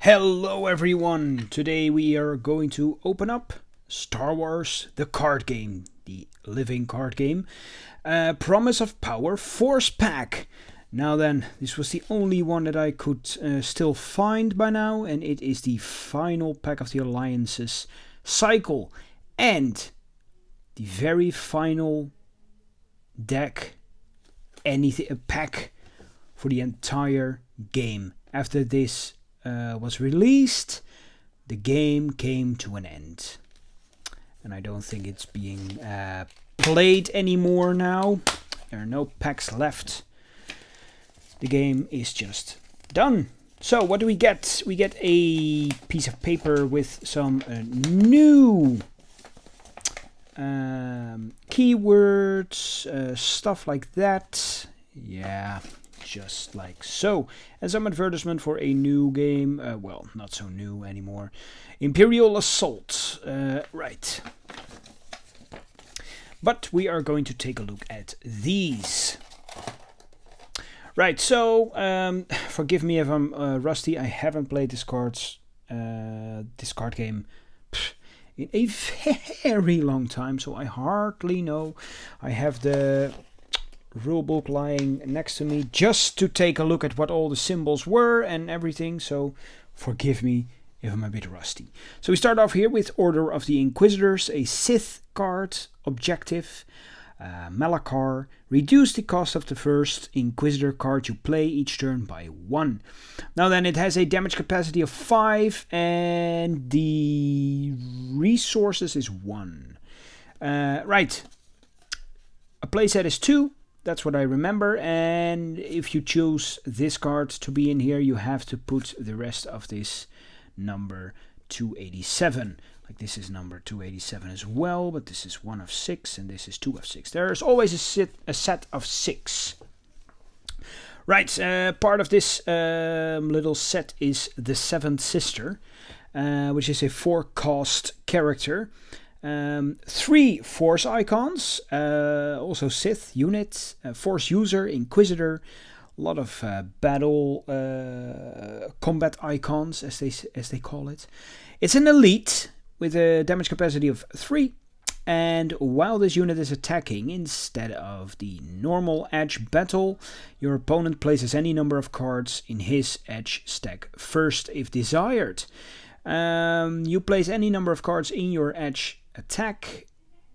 Hello everyone! Today we are going to open up Star Wars the card game, the living card game. Promise of Power Force Pack. Now then, this was the only one that I could still find by now, and it is the final pack of the Alliances cycle. And the very final deck, anything, a pack for the entire game. After this was released, the game came to an end. And I don't think it's being played anymore now. There are no packs left. The game is just done. So what do we get? We get a piece of paper with some new keywords, stuff like that. Yeah, just like so. And some advertisement for a new game. Well, not so new anymore. Imperial Assault. Right. But we are going to take a look at these. Right, so forgive me if I'm rusty. I haven't played this card game in a very long time, so I hardly know. I have the rulebook lying next to me just to take a look at what all the symbols were and everything, so forgive me if I'm a bit rusty. So we start off here with Order of the Inquisitors, a Sith card, objective, Malachar, reduce the cost of the first Inquisitor card you play each turn by 1. Now then, it has a damage capacity of 5 and the resources is 1. Right, a playset is 2. That's what I remember, and if you choose this card to be in here, you have to put the rest of this number 287. Like this is number 287 as well, but this is 1 of 6 and this is 2 of 6. There's always a set of 6. Right, part of this little set is the Seventh Sister, which is a 4-cost character. 3 Force icons, also Sith unit, Force user, Inquisitor, a lot of battle combat icons as they call it. It's an elite with a damage capacity of 3, and while this unit is attacking, instead of the normal edge battle, your opponent places any number of cards in his edge stack first if desired. You place any number of cards in your edge attack,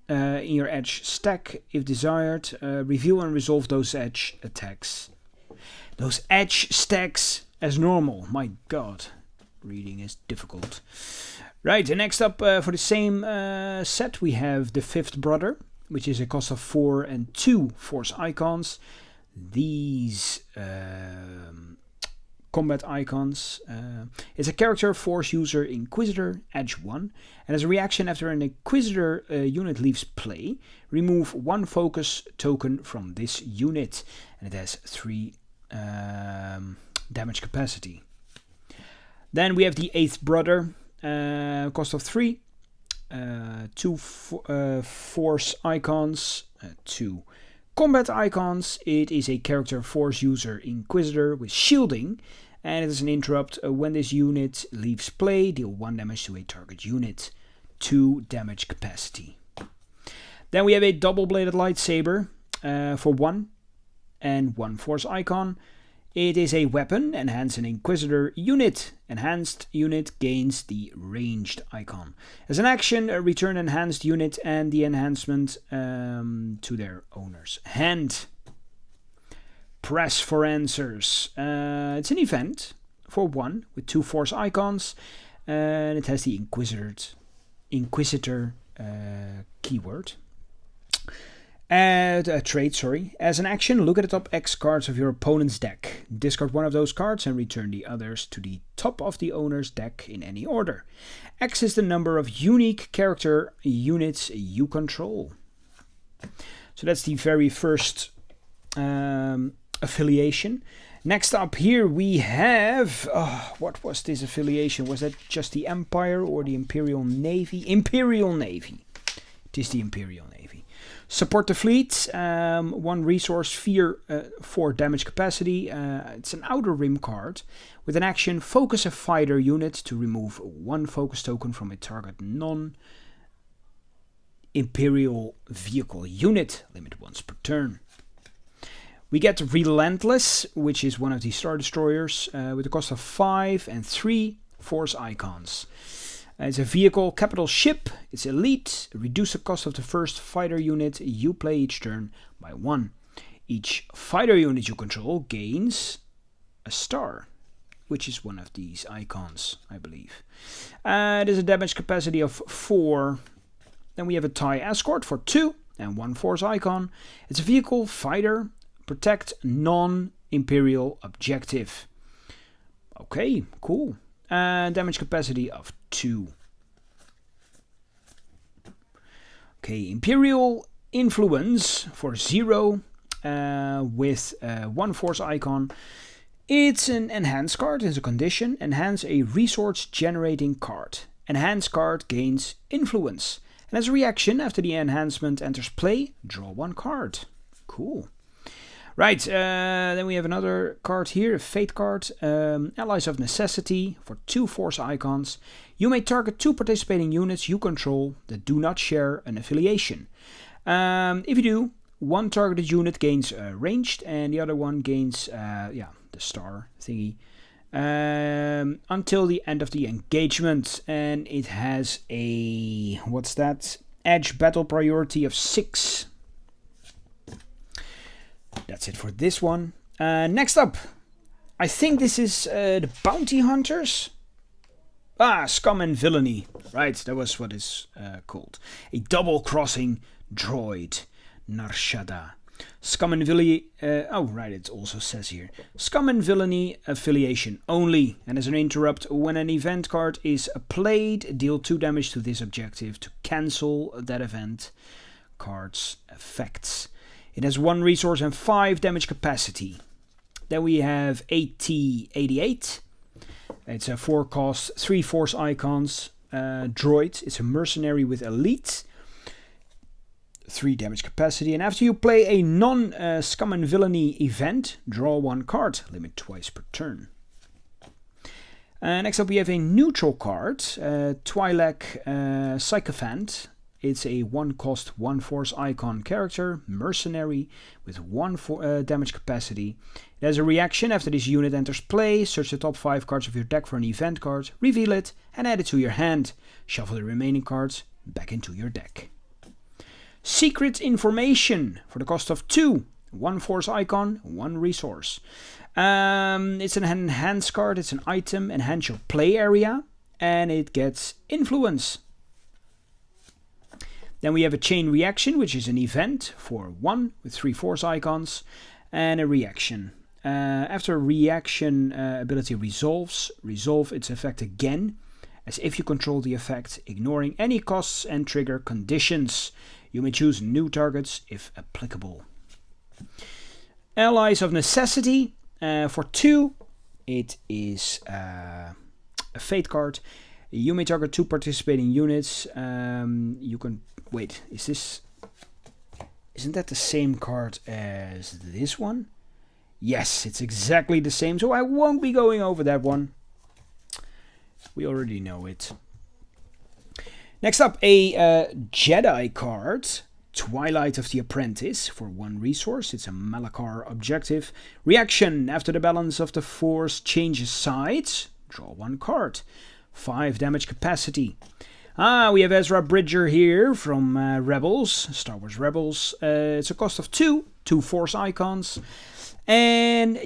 in your edge stack if desired. Review and resolve those edge attacks. Those edge stacks as normal. My god, reading is difficult. Right, and next up for the same set we have the Fifth Brother, which is a cost of 4 and 2 Force icons. These combat icons. It's a character, Force user, Inquisitor, edge 1. And as a reaction after an Inquisitor unit leaves play, remove 1 focus token from this unit. And it has 3 damage capacity. Then we have the Eighth Brother, cost of 3, 2 Force icons, 2 combat icons. It is a character, Force user, Inquisitor with shielding, and it is an interrupt. When this unit leaves play, deal 1 damage to a target unit, 2 damage capacity. Then we have a double-bladed lightsaber for 1 and 1 Force icon. It is a weapon, enhance an Inquisitor unit. Enhanced unit gains the ranged icon. As an action, return enhanced unit and the enhancement to their owner's hand. Press for answers. It's an event for 1 with 2 Force icons. And it has the Inquisitor keyword. Trade, sorry. As an action, look at the top X cards of your opponent's deck. Discard 1 of those cards and return the others to the top of the owner's deck in any order. X is the number of unique character units you control. So that's the very first affiliation. Next up here we have... what was this affiliation? Was that just the Empire or the Imperial Navy? Imperial Navy. It is the Imperial Navy. Support the fleet, 1 resource, 4 damage capacity. It's an Outer Rim card With an action, focus a fighter unit to remove 1 focus token from a target non-Imperial vehicle unit. Limit once per turn. We get Relentless, which is one of the Star Destroyers, with a cost of 5 and 3 Force icons. It's a vehicle, capital ship, it's elite, reduce the cost of the first fighter unit you play each turn by 1. Each fighter unit you control gains a star, which is one of these icons, I believe. There's a damage capacity of 4. Then we have a TIE Escort for 2 and 1 Force icon. It's a vehicle, fighter, protect non-Imperial objective. Okay, cool. Damage capacity of 2. Okay, Imperial Influence for 0 with 1 Force icon. It's an enhanced card, it's a condition. Enhance a resource generating card. Enhanced card gains influence. And as a reaction, after the enhancement enters play, draw 1 card. Cool. Right, then we have another card here, a Fate card. Allies of Necessity for 2 Force icons. You may target 2 participating units you control that do not share an affiliation. If you do, 1 targeted unit gains ranged and the other one gains the star thingy until the end of the engagement. And it has a, what's that? Edge battle priority of 6. That's it for this one. Next up, I think this is the Bounty Hunters. Scum and Villainy. Right, that was what it's called. A double-crossing droid. Narshada. Scum and Villainy. It also says here. Scum and Villainy affiliation only. And as an interrupt, when an event card is played, deal 2 damage to this objective to cancel that event card's effects. It has 1 resource and 5 damage capacity. Then we have AT-88. It's a 4 cost, 3 Force icons. Droid. It's a mercenary with elite. 3 damage capacity. And after you play a non-Scum and Villainy event, draw 1 card. Limit twice per turn. Next up we have a neutral card. Twi'lek Sycophant. It's a 1 cost, 1 Force icon character, mercenary, with 1 damage capacity. It has a reaction. After this unit enters play, search the top 5 cards of your deck for an event card, reveal it, and add it to your hand. Shuffle the remaining cards back into your deck. Secret Information for the cost of 2. 1 Force icon, 1 resource. It's an enhanced card, it's an item, enhance your play area, and it gets influence. Then we have a Chain Reaction, which is an event for 1 with 3 Force icons, and a reaction. After a reaction ability resolve its effect again, as if you control the effect, ignoring any costs and trigger conditions. You may choose new targets if applicable. Allies of Necessity for 2. It is a Fate card. You may target 2 participating units. You can wait. Isn't that the same card as this one? Yes, it's exactly the same. So I won't be going over that one. We already know it. Next up, a Jedi card. Twilight of the Apprentice for 1 resource. It's a Malachar objective. Reaction. After the balance of the Force changes sides, draw 1 card. 5 damage capacity. We have Ezra Bridger here from Rebels, Star Wars Rebels. It's a cost of 2 Force icons. And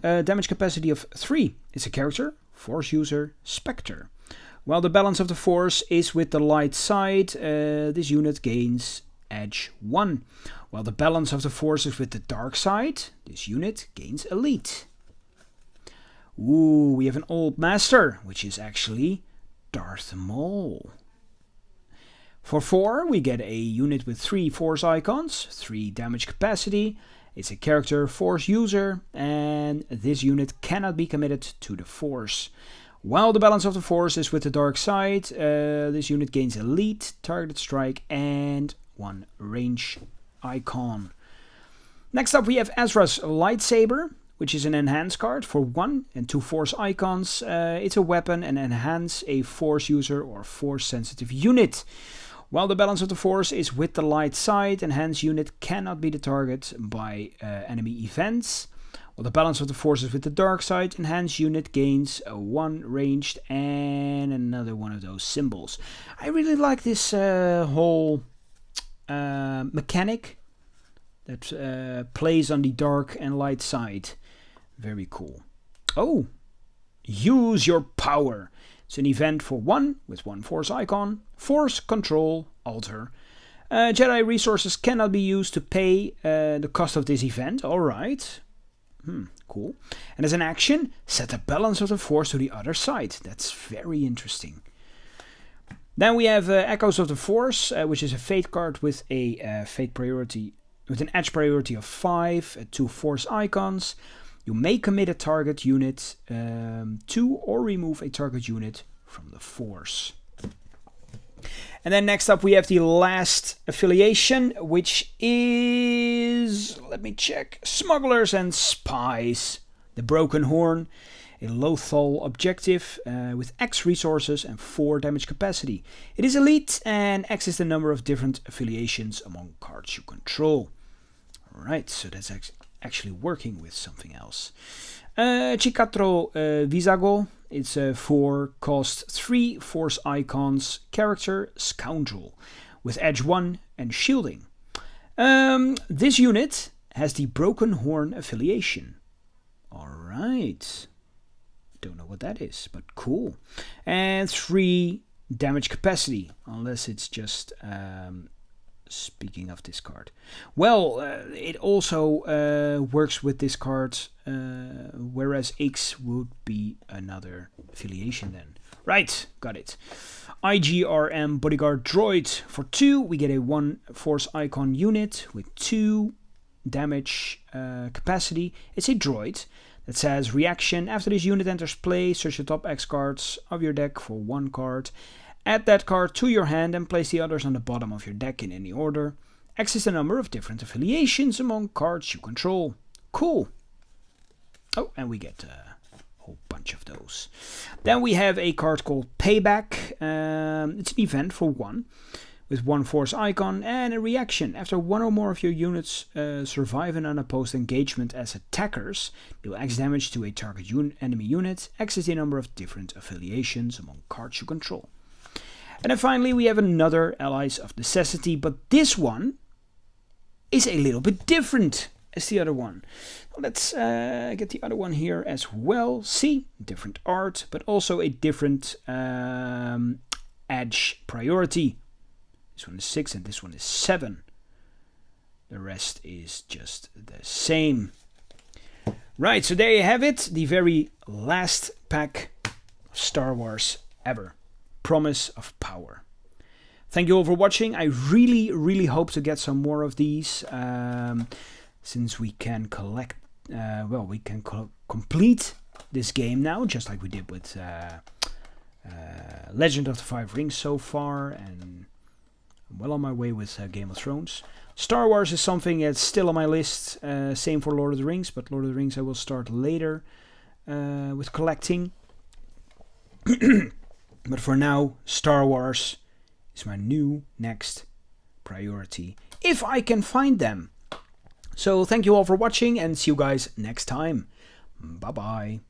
damage capacity of 3. It's a character, Force user, Spectre. While the balance of the Force is with the light side, this unit gains Edge 1. While the balance of the Force is with the dark side, this unit gains Elite. We have an Old Master, which is actually Darth Maul. For 4, we get a unit with 3 Force icons, 3 damage capacity. It's a character, Force user, and this unit cannot be committed to the Force. While the balance of the Force is with the dark side, this unit gains Elite, targeted strike, and 1 range icon. Next up we have Ezra's Lightsaber, which is an enhance card for 1 and 2 force icons. It's a weapon and enhance a force user or force sensitive unit. While the balance of the force is with the light side, enhanced unit cannot be the target by enemy events. While the balance of the force is with the dark side, enhanced unit gains a 1 ranged and another one of those symbols. I really like this whole mechanic that plays on the dark and light side. Very cool. Oh, use your power. It's an event for 1 with 1 force icon. Force, control, alter. Jedi resources cannot be used to pay the cost of this event. Alright. Cool. And as an action, set the balance of the force to the other side. That's very interesting. Then we have Echoes of the Force, which is a fate card with a fate priority, with an edge priority of 5, 2 force icons. You may commit a target unit to or remove a target unit from the force. And then next up we have the last affiliation, which is, let me check, Smugglers and Spies. The Broken Horn, a Lothal objective with X resources and 4 damage capacity. It is elite and X is the number of different affiliations among cards you control. Alright, so that's actually working with something else. Chikatro Visago. It's a 4 cost 3 force icons character Scoundrel with edge 1 and shielding. This unit has the Broken Horn affiliation. Alright. Don't know what that is, but cool. And 3 damage capacity, unless it's just speaking of this card. Well, it also works with this card, whereas X would be another affiliation then. Right, got it. IGRM Bodyguard Droid. For 2, we get a 1 force icon unit with 2 damage capacity. It's a droid that says reaction. After this unit enters play, search the top X cards of your deck for 1 card. Add that card to your hand and place the others on the bottom of your deck in any order. X is the number of different affiliations among cards you control. Cool. Oh, and we get a whole bunch of those. Then we have a card called Payback. It's an event for 1 with 1 force icon and a reaction. After 1 or more of your units survive an unopposed engagement as attackers, deal X damage to a target enemy unit. X is the number of different affiliations among cards you control. And then finally we have another Allies of Necessity, but this one is a little bit different as the other one. Let's get the other one here as well. See, different art, but also a different edge priority. This one is 6 and this one is 7. The rest is just the same. Right, so there you have it. The very last pack of Star Wars ever. Promise of Power. Thank you all for watching. I really hope to get some more of these, since we can collect, we can complete this game now, just like we did with Legend of the Five Rings so far, and I'm well on my way with Game of Thrones. Star Wars is something that's still on my list, same for Lord of the Rings, but Lord of the Rings I will start later with collecting. But for now, Star Wars is my new next priority, if I can find them. So thank you all for watching and see you guys next time. Bye bye.